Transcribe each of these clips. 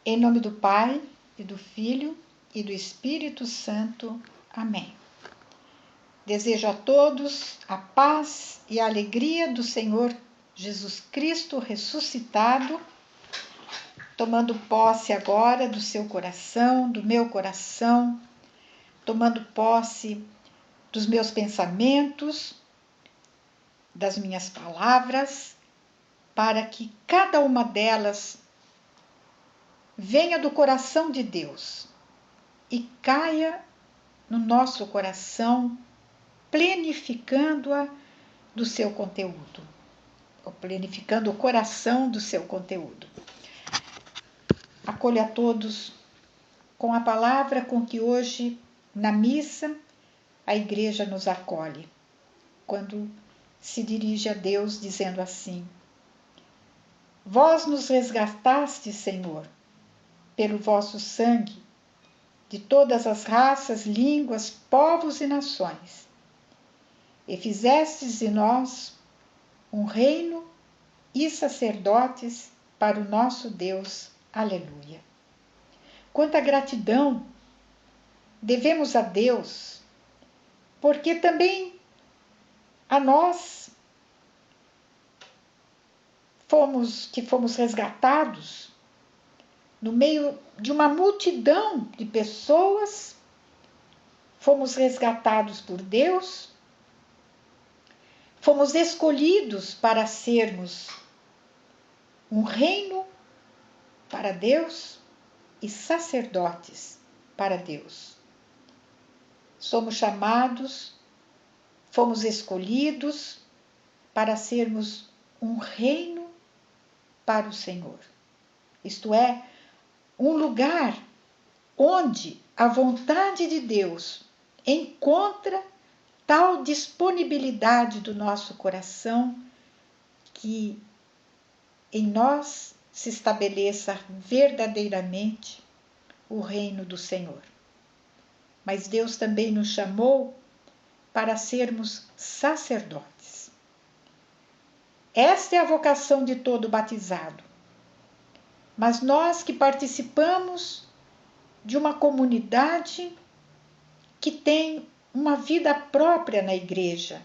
Em nome do Pai, e do Filho, e do Espírito Santo. Amém. Desejo a todos a paz e a alegria do Senhor Jesus Cristo ressuscitado, tomando posse agora do seu coração, do meu coração, tomando posse dos meus pensamentos, das minhas palavras, para que cada uma delas venha do coração de Deus e caia no nosso coração, plenificando-a do seu conteúdo, ou plenificando o coração do seu conteúdo. Acolho a todos com a palavra com que hoje, na missa, a Igreja nos acolhe, quando se dirige a Deus dizendo assim: Vós nos resgatastes, Senhor, pelo vosso sangue, de todas as raças, línguas, povos e nações, e fizestes de nós um reino e sacerdotes para o nosso Deus. Aleluia. Quanta gratidão devemos a Deus, porque também a nós fomos resgatados no meio de uma multidão de pessoas, fomos resgatados por Deus, fomos escolhidos para sermos um reino para Deus e sacerdotes para Deus. Somos chamados, fomos escolhidos para sermos um reino para o Senhor. Isto é, um lugar onde a vontade de Deus encontra tal disponibilidade do nosso coração que em nós se estabeleça verdadeiramente o reino do Senhor. Mas Deus também nos chamou para sermos sacerdotes. Esta é a vocação de todo batizado. Mas nós que participamos de uma comunidade que tem uma vida própria na igreja,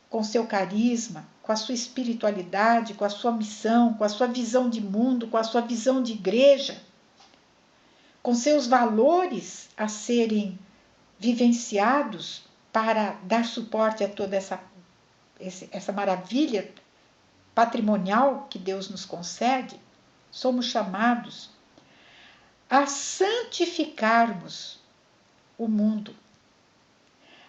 com seu carisma, com a sua espiritualidade, com a sua missão, com a sua visão de mundo, com a sua visão de igreja, com seus valores a serem vivenciados para dar suporte a toda essa maravilha patrimonial que Deus nos concede, somos chamados a santificarmos o mundo,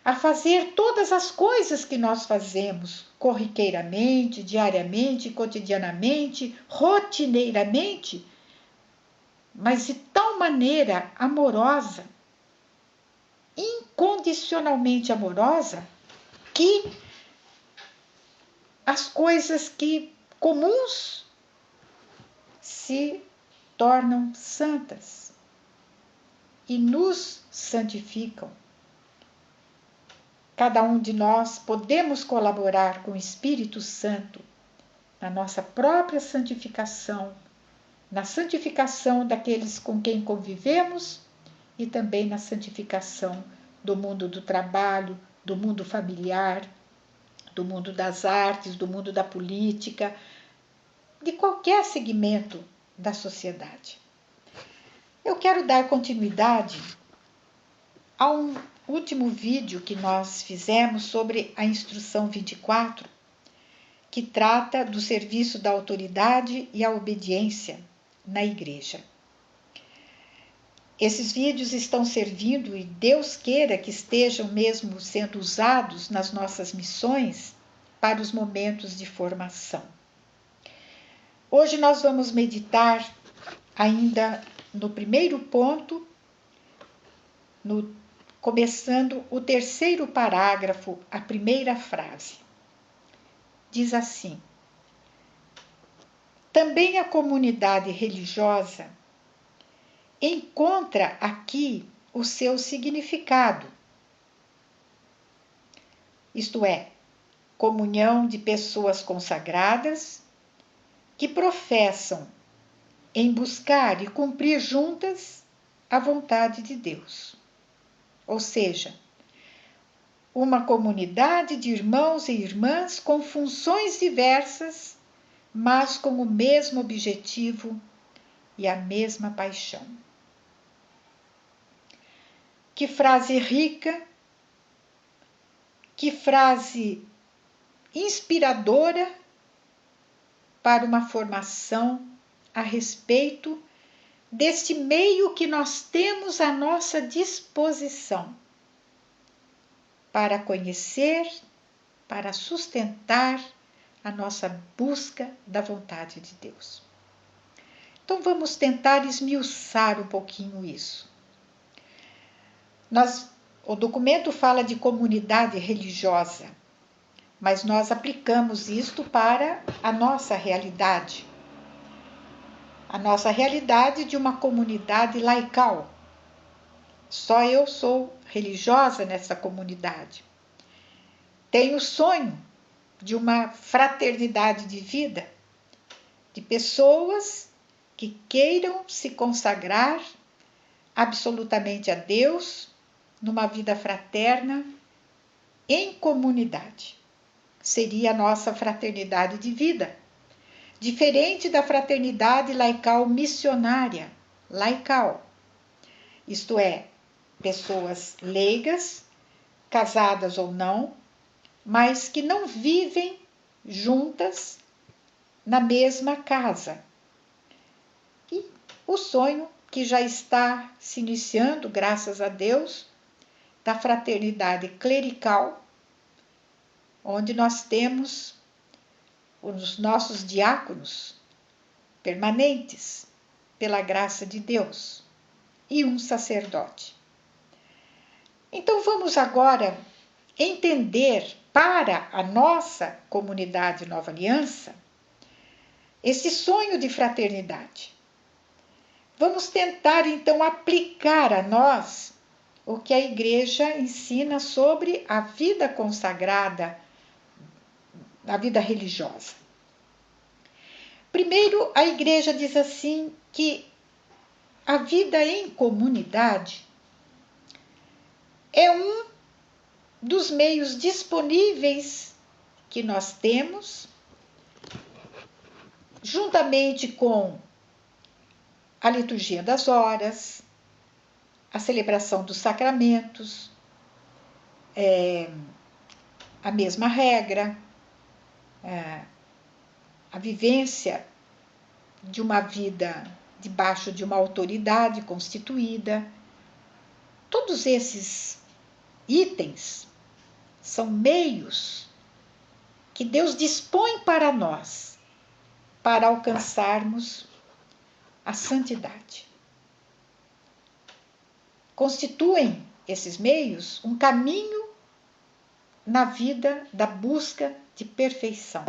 a fazer todas as coisas que nós fazemos corriqueiramente, diariamente, cotidianamente, rotineiramente, mas de tal maneira amorosa, incondicionalmente amorosa, que as coisas que comuns se tornam santas e nos santificam. Cada um de nós podemos colaborar com o Espírito Santo na nossa própria santificação, na santificação daqueles com quem convivemos e também na santificação do mundo do trabalho, do mundo familiar, do mundo das artes, do mundo da política, de qualquer segmento da sociedade. Eu quero dar continuidade a um último vídeo que nós fizemos sobre a Instrução 24, que trata do serviço da autoridade e a obediência na igreja. Esses vídeos estão servindo, e Deus queira que estejam mesmo sendo usados nas nossas missões para os momentos de formação. Hoje nós vamos meditar ainda no primeiro ponto, começando o terceiro parágrafo, a primeira frase. Diz assim: também a comunidade religiosa encontra aqui o seu significado, isto é, comunhão de pessoas consagradas que professam em buscar e cumprir juntas a vontade de Deus. Ou seja, uma comunidade de irmãos e irmãs com funções diversas, mas com o mesmo objetivo e a mesma paixão. Que frase rica, que frase inspiradora para uma formação a respeito deste meio que nós temos à nossa disposição para conhecer, para sustentar a nossa busca da vontade de Deus. Então vamos tentar esmiuçar um pouquinho isso. O documento fala de comunidade religiosa, mas nós aplicamos isto para a nossa realidade. A nossa realidade de uma comunidade laical. Só eu sou religiosa nessa comunidade. Tenho o sonho de uma fraternidade de vida, de pessoas que queiram se consagrar absolutamente a Deus numa vida fraterna em comunidade. Seria a nossa fraternidade de vida, diferente da fraternidade laical missionária, laical. Isto é, pessoas leigas, casadas ou não, mas que não vivem juntas na mesma casa. E o sonho que já está se iniciando, graças a Deus, da fraternidade clerical, onde nós temos os nossos diáconos permanentes, pela graça de Deus, e um sacerdote. Então vamos agora entender para a nossa comunidade Nova Aliança esse sonho de fraternidade. Vamos tentar então aplicar a nós o que a Igreja ensina sobre a vida consagrada, a vida religiosa. Primeiro, a Igreja diz assim que a vida em comunidade é um dos meios disponíveis que nós temos, juntamente com a liturgia das horas, a celebração dos sacramentos, a mesma regra, a vivência de uma vida debaixo de uma autoridade constituída. Todos esses itens são meios que Deus dispõe para nós para alcançarmos a santidade. Constituem esses meios um caminho na vida da busca de perfeição.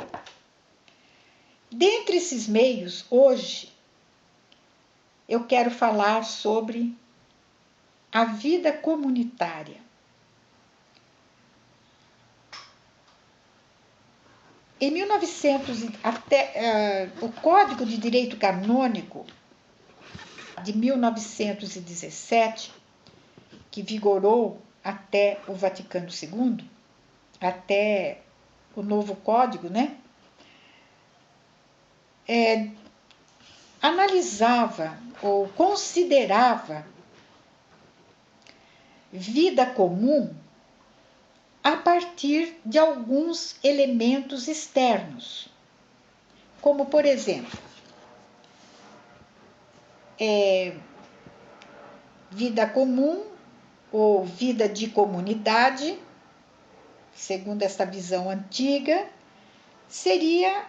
Dentre esses meios, hoje, eu quero falar sobre a vida comunitária. Em 1900, o Código de Direito Canônico de 1917, que vigorou até o Vaticano II, até o novo código, né? Analisava ou considerava vida comum a partir de alguns elementos externos, como, por exemplo, vida comum ou vida de comunidade, segundo essa visão antiga, seria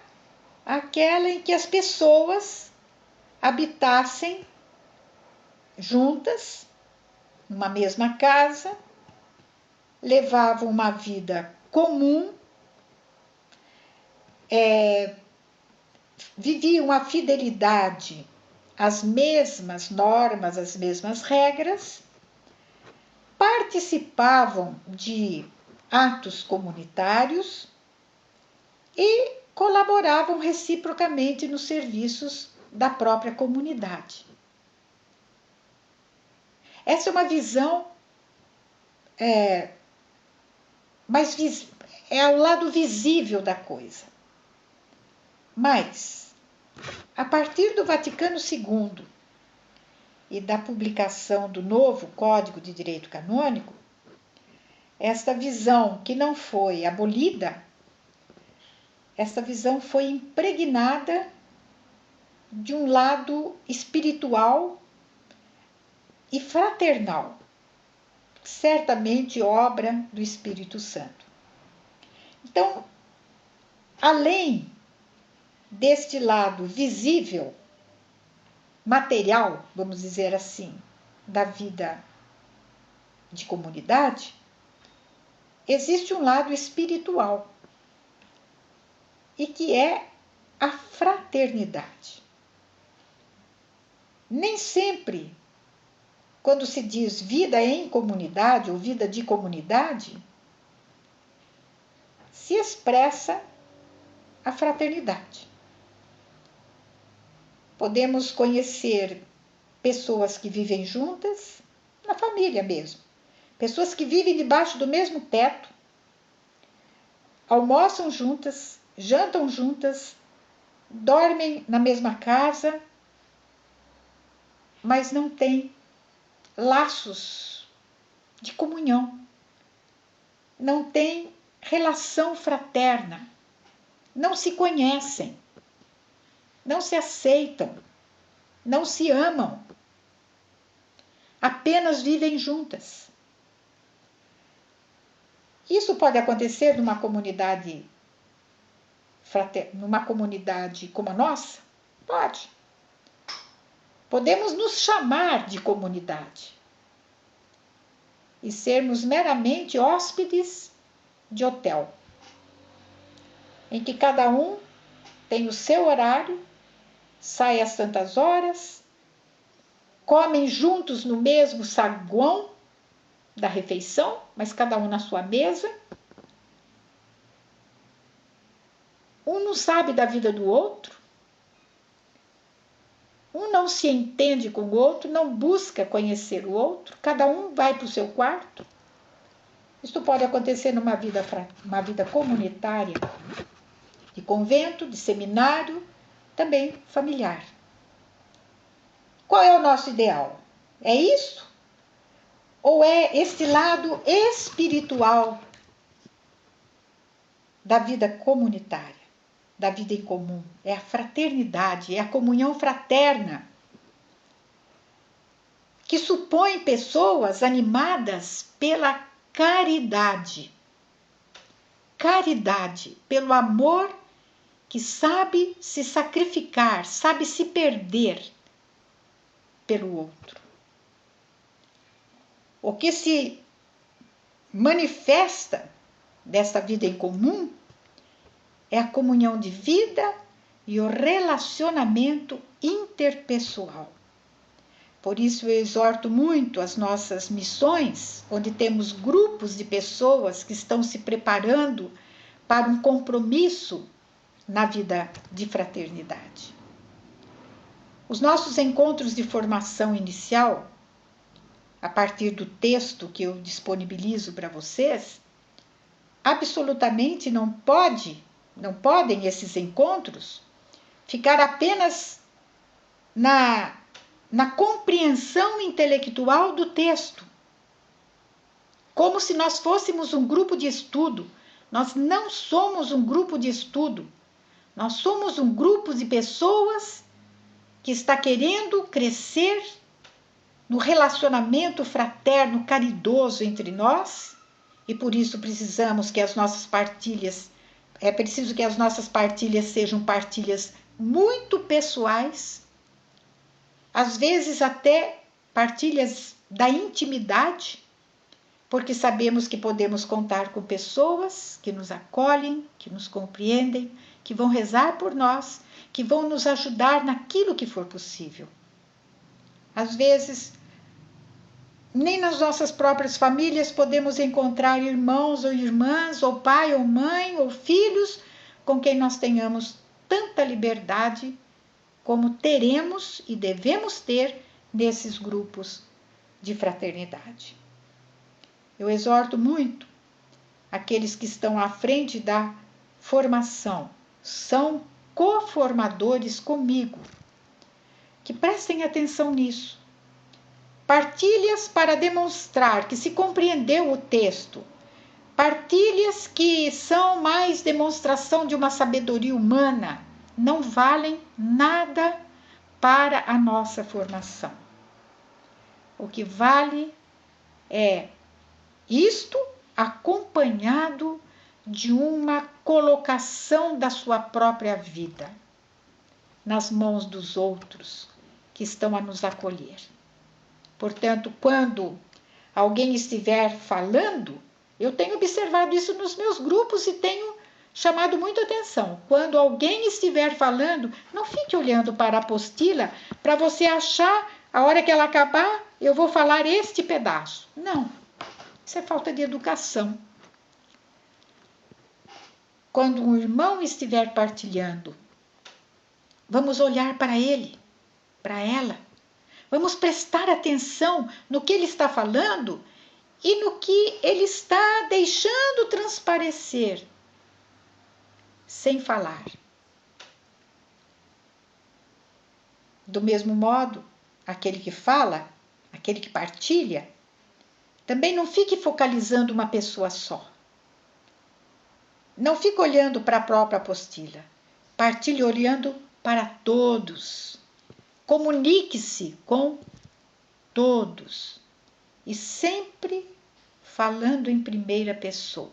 aquela em que as pessoas habitassem juntas, numa mesma casa, levavam uma vida comum, viviam a fidelidade às mesmas normas, às mesmas regras, participavam de atos comunitários e colaboravam reciprocamente nos serviços da própria comunidade. Essa é uma visão mais é o lado visível da coisa. Mas, a partir do Vaticano II e da publicação do novo Código de Direito Canônico, esta visão que não foi abolida, esta visão foi impregnada de um lado espiritual e fraternal, certamente obra do Espírito Santo. Então, além deste lado visível, material, vamos dizer assim, da vida de comunidade, existe um lado espiritual, e que é a fraternidade. Nem sempre, quando se diz vida em comunidade ou vida de comunidade, se expressa a fraternidade. Podemos conhecer pessoas que vivem juntas, na família mesmo, pessoas que vivem debaixo do mesmo teto, almoçam juntas, jantam juntas, dormem na mesma casa, mas não têm laços de comunhão, não têm relação fraterna, não se conhecem, não se aceitam, não se amam, apenas vivem juntas. Isso pode acontecer numa comunidade como a nossa? Pode. Podemos nos chamar de comunidade e sermos meramente hóspedes de hotel, em que cada um tem o seu horário, sai às tantas horas, comem juntos no mesmo saguão da refeição, mas cada um na sua mesa. Um não sabe da vida do outro, um não se entende com o outro, não busca conhecer o outro, cada um vai para o seu quarto. Isto pode acontecer numa vida comunitária, de convento, de seminário, também familiar. Qual é o nosso ideal? É isso? Ou é este lado espiritual da vida comunitária, da vida em comum? É a fraternidade, é a comunhão fraterna, que supõe pessoas animadas pela caridade. Caridade, pelo amor que sabe se sacrificar, sabe se perder pelo outro. O que se manifesta desta vida em comum é a comunhão de vida e o relacionamento interpessoal. Por isso eu exorto muito as nossas missões, onde temos grupos de pessoas que estão se preparando para um compromisso na vida de fraternidade. Os nossos encontros de formação inicial, a partir do texto que eu disponibilizo para vocês, absolutamente não podem esses encontros ficar apenas na compreensão intelectual do texto, como se nós fôssemos um grupo de estudo. Nós não somos um grupo de estudo, nós somos um grupo de pessoas que está querendo crescer no relacionamento fraterno, caridoso entre nós, e por isso precisamos que as nossas partilhas, é preciso que as nossas partilhas sejam partilhas muito pessoais, às vezes até partilhas da intimidade, porque sabemos que podemos contar com pessoas que nos acolhem, que nos compreendem, que vão rezar por nós, que vão nos ajudar naquilo que for possível. Às vezes, nem nas nossas próprias famílias podemos encontrar irmãos ou irmãs, ou pai ou mãe, ou filhos, com quem nós tenhamos tanta liberdade como teremos e devemos ter nesses grupos de fraternidade. Eu exorto muito aqueles que estão à frente da formação, são coformadores comigo, que prestem atenção nisso. Partilhas para demonstrar que se compreendeu o texto, partilhas que são mais demonstração de uma sabedoria humana, não valem nada para a nossa formação. O que vale é isto acompanhado de uma colocação da sua própria vida nas mãos dos outros que estão a nos acolher. Portanto, quando alguém estiver falando, eu tenho observado isso nos meus grupos e tenho chamado muita atenção. Quando alguém estiver falando, não fique olhando para a apostila para você achar, a hora que ela acabar, eu vou falar este pedaço. Não, isso é falta de educação. Quando um irmão estiver partilhando, vamos olhar para ele, para ela. Vamos prestar atenção no que ele está falando e no que ele está deixando transparecer, sem falar. Do mesmo modo, aquele que fala, aquele que partilha, também não fique focalizando uma pessoa só. Não fique olhando para a própria apostila. Partilhe olhando para todos. Comunique-se com todos e sempre falando em primeira pessoa.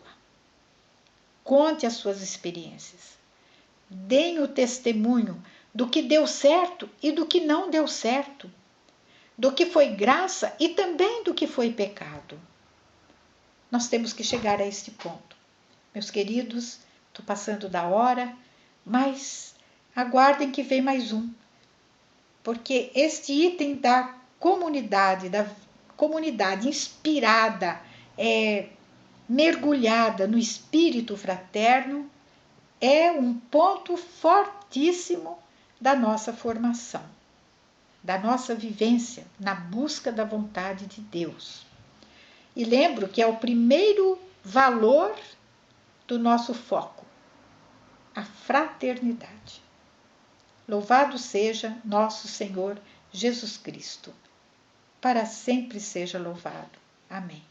Conte as suas experiências. Deem o testemunho do que deu certo e do que não deu certo, do que foi graça e também do que foi pecado. Nós temos que chegar a este ponto. Meus queridos, estou passando da hora, mas aguardem que vem mais um. Porque este item da comunidade inspirada, mergulhada no espírito fraterno, é um ponto fortíssimo da nossa formação, da nossa vivência na busca da vontade de Deus. E lembro que é o primeiro valor do nosso foco, a fraternidade. Louvado seja nosso Senhor Jesus Cristo. Para sempre seja louvado. Amém.